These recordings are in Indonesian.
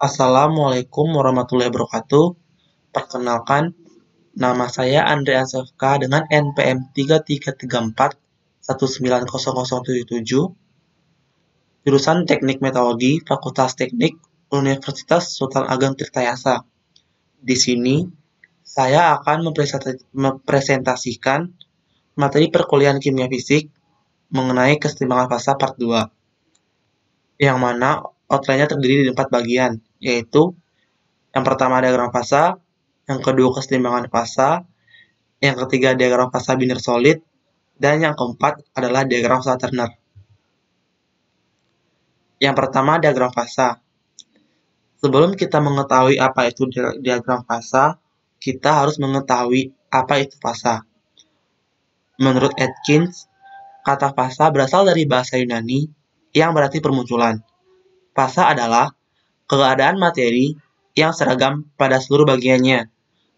Assalamualaikum warahmatullahi wabarakatuh. Perkenalkan, nama saya Andreas FK dengan NPM 3334190077, jurusan Teknik Meteorologi, Fakultas Teknik, Universitas Sultan Ageng Tirtayasa. Di sini, saya akan mempresentasikan materi perkuliahan kimia fisik mengenai kesetimbangan fasa part 2, yang mana outline-nya terdiri dari 4 bagian, yaitu yang pertama diagram fasa, yang kedua kesetimbangan fasa, yang ketiga diagram fasa biner solid, dan yang keempat adalah diagram fasa Turner. Yang pertama diagram fasa. Sebelum kita mengetahui apa itu diagram fasa, kita harus mengetahui apa itu fasa. Menurut Atkins, kata fasa berasal dari bahasa Yunani yang berarti permunculan. Fasa adalah keadaan materi yang seragam pada seluruh bagiannya,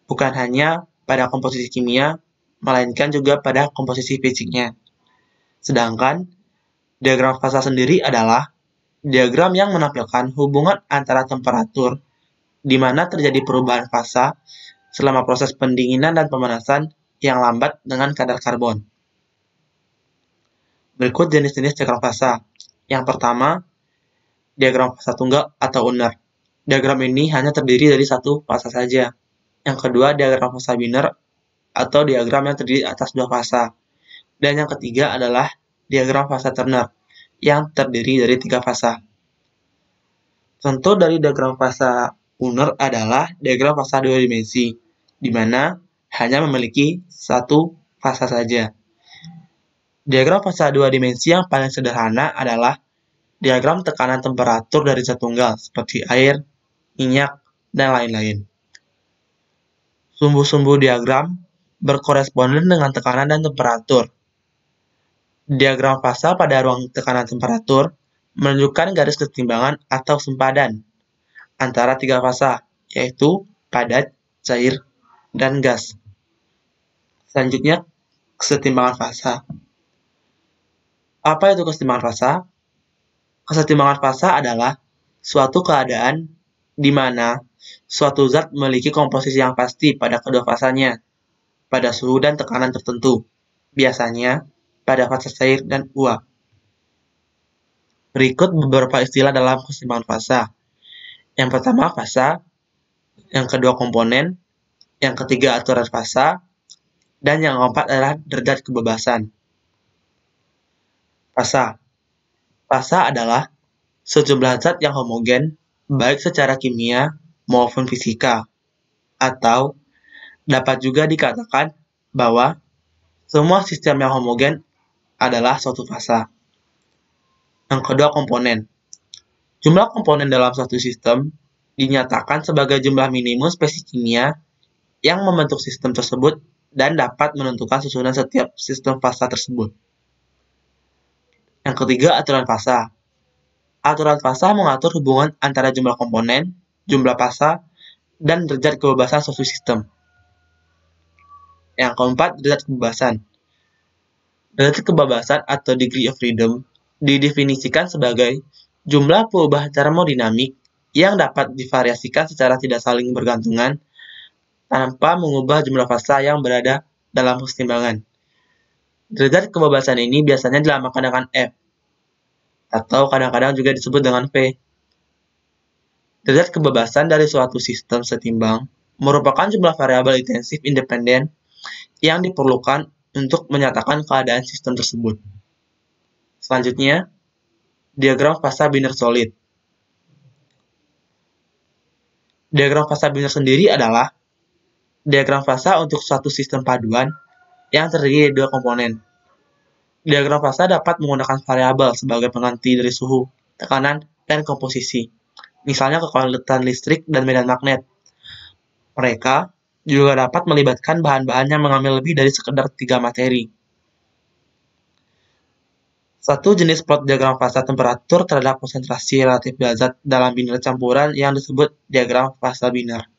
bukan hanya pada komposisi kimia, melainkan juga pada komposisi fisiknya. Sedangkan, diagram fasa sendiri adalah diagram yang menampilkan hubungan antara temperatur, di mana terjadi perubahan fasa selama proses pendinginan dan pemanasan yang lambat dengan kadar karbon. Berikut jenis-jenis diagram fasa. Yang pertama, diagram fasa tunggal atau Unner. Diagram ini hanya terdiri dari satu fasa saja. Yang kedua, diagram fasa biner atau diagram yang terdiri atas dua fasa. Dan yang ketiga adalah diagram fasa Turner yang terdiri dari 3 fasa. Contoh dari diagram fasa Unner adalah diagram fasa 2 dimensi, di mana hanya memiliki satu fasa saja. Diagram fasa 2 dimensi yang paling sederhana adalah diagram tekanan temperatur dari zat tunggal seperti air, minyak, dan lain-lain. Sumbu-sumbu diagram berkoresponden dengan tekanan dan temperatur. Diagram fasa pada ruang tekanan temperatur menunjukkan garis kesetimbangan atau sempadan antara 3 fasa, yaitu padat, cair, dan gas. Selanjutnya, kesetimbangan fasa. Apa itu kesetimbangan fasa? Kesetimbangan fasa adalah suatu keadaan di mana suatu zat memiliki komposisi yang pasti pada kedua fasanya, pada suhu dan tekanan tertentu, biasanya pada fasa cair dan uap. Berikut beberapa istilah dalam kesetimbangan fasa. Yang pertama fasa, yang kedua komponen, yang ketiga aturan fasa, dan yang keempat adalah derajat kebebasan. Fasa. Fasa adalah sejumlah zat yang homogen, baik secara kimia maupun fisika, atau dapat juga dikatakan bahwa semua sistem yang homogen adalah suatu fasa. Yang kedua komponen. Jumlah komponen dalam suatu sistem dinyatakan sebagai jumlah minimum spesies kimia yang membentuk sistem tersebut dan dapat menentukan susunan setiap sistem fasa tersebut. Yang ketiga, aturan fasa. Aturan fasa mengatur hubungan antara jumlah komponen, jumlah fasa, dan derajat kebebasan suatu sistem. Yang keempat, derajat kebebasan. Derajat kebebasan atau degree of freedom didefinisikan sebagai jumlah perubahan termodinamik yang dapat divariasikan secara tidak saling bergantungan tanpa mengubah jumlah fasa yang berada dalam kesetimbangan. Derajat kebebasan ini biasanya dilambangkan dengan F, atau kadang-kadang juga disebut dengan V. Derajat kebebasan dari suatu sistem setimbang merupakan jumlah variabel intensif independen yang diperlukan untuk menyatakan keadaan sistem tersebut. Selanjutnya, diagram fasa biner solid. Diagram fasa biner sendiri adalah diagram fasa untuk suatu sistem paduan yang terdiri dari 2 komponen. Diagram fasa dapat menggunakan variabel sebagai pengganti dari suhu, tekanan, dan komposisi. Misalnya kekuatan listrik dan medan magnet. Mereka juga dapat melibatkan bahan-bahan yang mengambil lebih dari sekedar 3 materi. Satu jenis plot diagram fasa temperatur terhadap konsentrasi relatif zat dalam biner campuran yang disebut diagram fasa biner.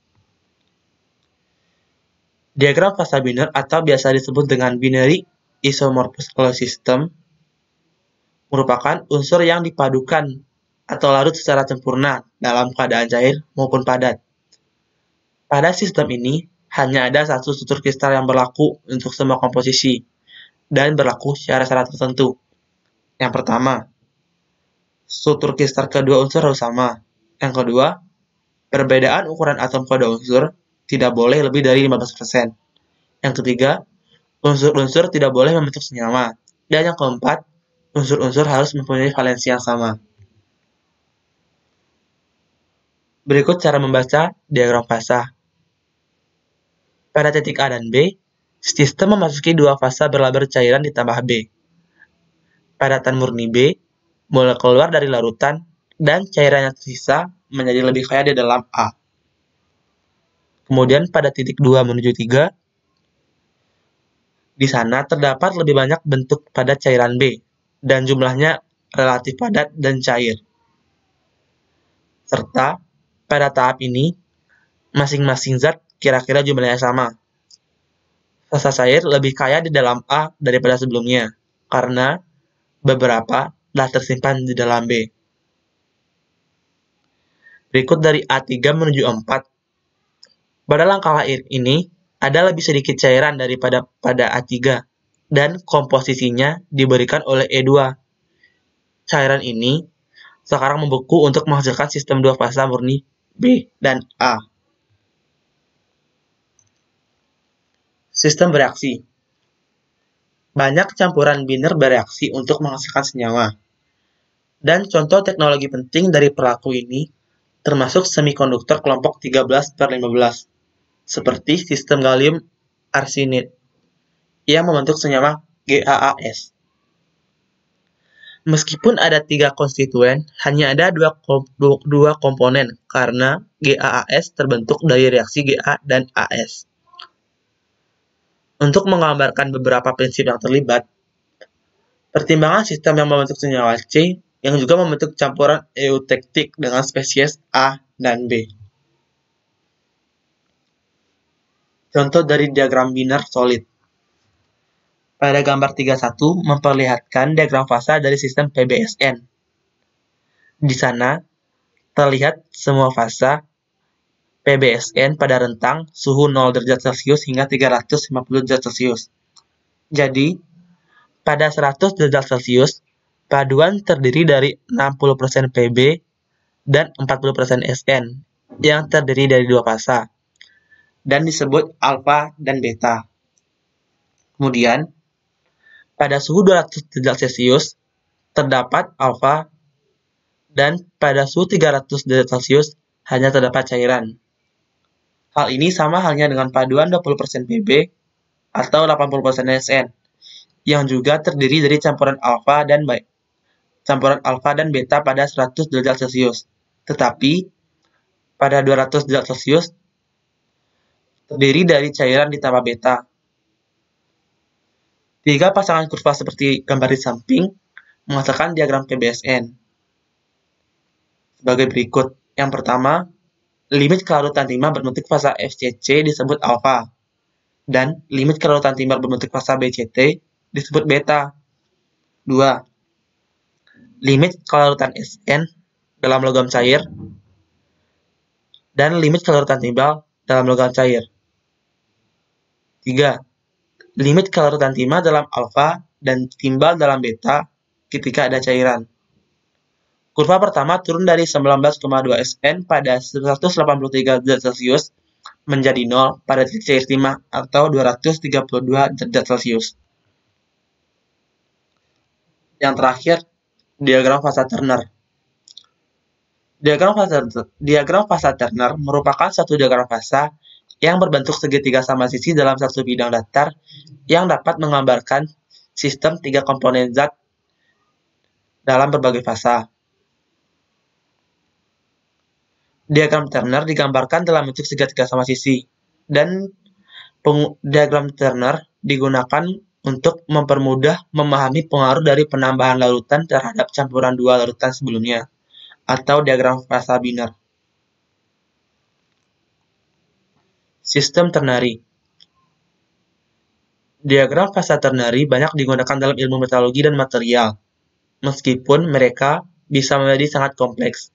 Diagram fasa biner atau biasa disebut dengan binary isomorphous Closed System merupakan unsur yang dipadukan atau larut secara sempurna dalam keadaan cair maupun padat. Pada sistem ini, hanya ada satu struktur kristal yang berlaku untuk semua komposisi, dan berlaku secara syarat tertentu. Yang pertama, struktur kristal kedua unsur harus sama. Yang kedua, perbedaan ukuran atom pada unsur tidak boleh lebih dari 15%. Yang ketiga, unsur-unsur tidak boleh membentuk senyawa. Dan yang keempat, unsur-unsur harus mempunyai valensi yang sama. Berikut cara membaca diagram fasa. Pada titik A dan B, sistem memasuki dua fasa berlabel cairan ditambah B. Padatan murni B mulai keluar dari larutan dan cairan yang tersisa menjadi lebih kaya di dalam A. Kemudian pada titik 2 menuju 3, di sana terdapat lebih banyak bentuk padat cairan B dan jumlahnya relatif padat dan cair. Serta pada tahap ini, masing-masing zat kira-kira jumlahnya sama. Fasa cair lebih kaya di dalam A daripada sebelumnya, karena beberapa telah tersimpan di dalam B. Berikut dari A3 menuju 4. Pada langkah akhir ini, ada lebih sedikit cairan daripada pada A3, dan komposisinya diberikan oleh E2. Cairan ini sekarang membeku untuk menghasilkan sistem dua fasa murni B dan A. Sistem bereaksi. Banyak campuran biner bereaksi untuk menghasilkan senyawa. Dan contoh teknologi penting dari perilaku ini termasuk semikonduktor kelompok 13/15, seperti sistem gallium arsenide yang membentuk senyawa GaAs. Meskipun ada 3 konstituen, hanya ada dua komponen karena GaAs terbentuk dari reaksi Ga dan As. Untuk menggambarkan beberapa prinsip yang terlibat, pertimbangan sistem yang membentuk senyawa C yang juga membentuk campuran eutektik dengan spesies A dan B. Contoh dari diagram biner solid. Pada gambar 31 memperlihatkan diagram fasa dari sistem PBSN. Di sana terlihat semua fasa PBSN pada rentang suhu 0 derajat Celcius hingga 350 derajat Celcius. Jadi, pada 100 derajat Celcius, paduan terdiri dari 60% PB dan 40% SN, yang terdiri dari dua fasa, dan disebut alfa dan beta. Kemudian, pada suhu 200 derajat Celcius, terdapat alfa, dan pada suhu 300 derajat Celcius, hanya terdapat cairan. Hal ini sama halnya dengan paduan 20% PB atau 80% SN, yang juga terdiri dari campuran alfa dan beta pada 100 derajat Celcius. Tetapi, pada 200 derajat Celcius, terdiri dari cairan ditambah beta. Tiga pasangan kurva seperti gambar di samping menghasilkan diagram PBSN. Sebagai berikut. Yang pertama, limit kelarutan timah berbentuk fasa FCC disebut alfa, dan limit kelarutan timah berbentuk fasa BCT disebut beta. 2. Limit kelarutan SN dalam logam cair dan limit kelarutan timbal dalam logam cair. 3. Limit kelarutan timah dalam alfa dan timbal dalam beta ketika ada cairan. Kurva pertama turun dari 19,2 SN pada 183 derajat Celcius menjadi 0 pada titik cair timah atau 232 derajat Celcius. Yang terakhir, diagram fasa Turner. Diagram fasa Turner merupakan satu diagram fasa yang berbentuk segitiga sama sisi dalam satu bidang datar yang dapat menggambarkan sistem tiga komponen zat dalam berbagai fasa. Diagram Turner digambarkan dalam bentuk segitiga sama sisi, dan diagram Turner digunakan untuk mempermudah memahami pengaruh dari penambahan larutan terhadap campuran dua larutan sebelumnya, atau diagram fasa biner. Sistem ternary. Diagram fasa ternary banyak digunakan dalam ilmu metalurgi dan material, meskipun mereka bisa menjadi sangat kompleks,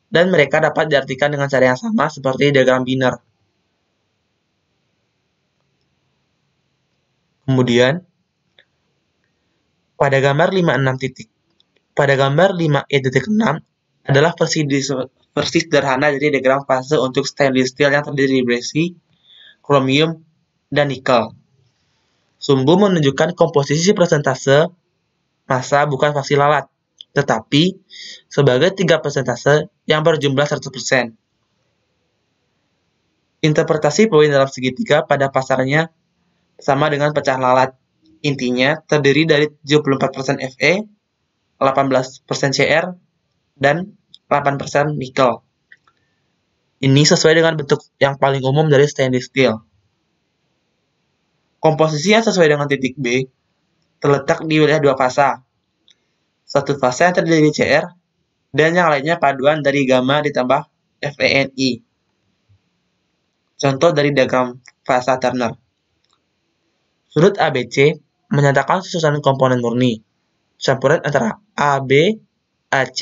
dan mereka dapat diartikan dengan cara yang sama seperti diagram biner. Kemudian, pada gambar 56 titik, pada gambar 5E.6 adalah versi sederhana dari diagram fase untuk stainless steel yang terdiri dari besi, kromium, dan nikel. Sumbu menunjukkan komposisi persentase massa bukan fraksi lalat, tetapi sebagai 3 persentase yang berjumlah 100%. Interpretasi poin dalam segitiga pada pasarnya sama dengan pecah lalat. Intinya terdiri dari 74% Fe, 18% Cr, dan 8% nikel. Ini sesuai dengan bentuk yang paling umum dari stainless steel. Komposisi yang sesuai dengan titik B terletak di wilayah dua fasa. Satu fasa yang terdiri dari Cr, dan yang lainnya paduan dari gamma ditambah FeNi. Contoh dari diagram fasa Turner. Sudut ABC menyatakan susunan komponen murni. Campuran antara AB, AC,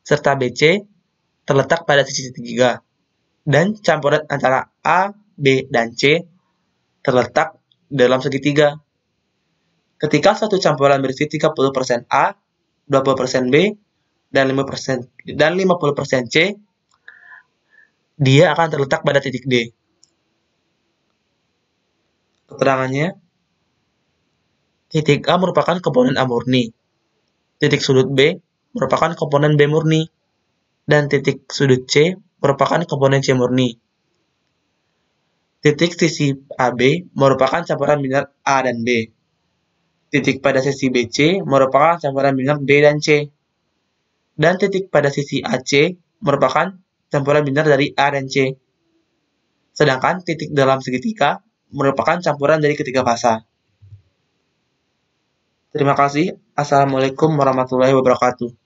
serta BC terletak pada sisi 3, dan campuran antara A, B, dan C terletak dalam segitiga. Ketika suatu campuran berisi 30% A, 20% B, dan 50% C, dia akan terletak pada titik D. Keterangannya, titik A merupakan komponen A murni, titik sudut B merupakan komponen B murni, dan titik sudut C merupakan komponen C murni. Titik sisi AB merupakan campuran biner A dan B. Titik pada sisi BC merupakan campuran biner D dan C. Dan titik pada sisi AC merupakan campuran biner dari A dan C. Sedangkan titik dalam segitiga merupakan campuran dari ketiga fasa. Terima kasih. Assalamualaikum warahmatullahi wabarakatuh.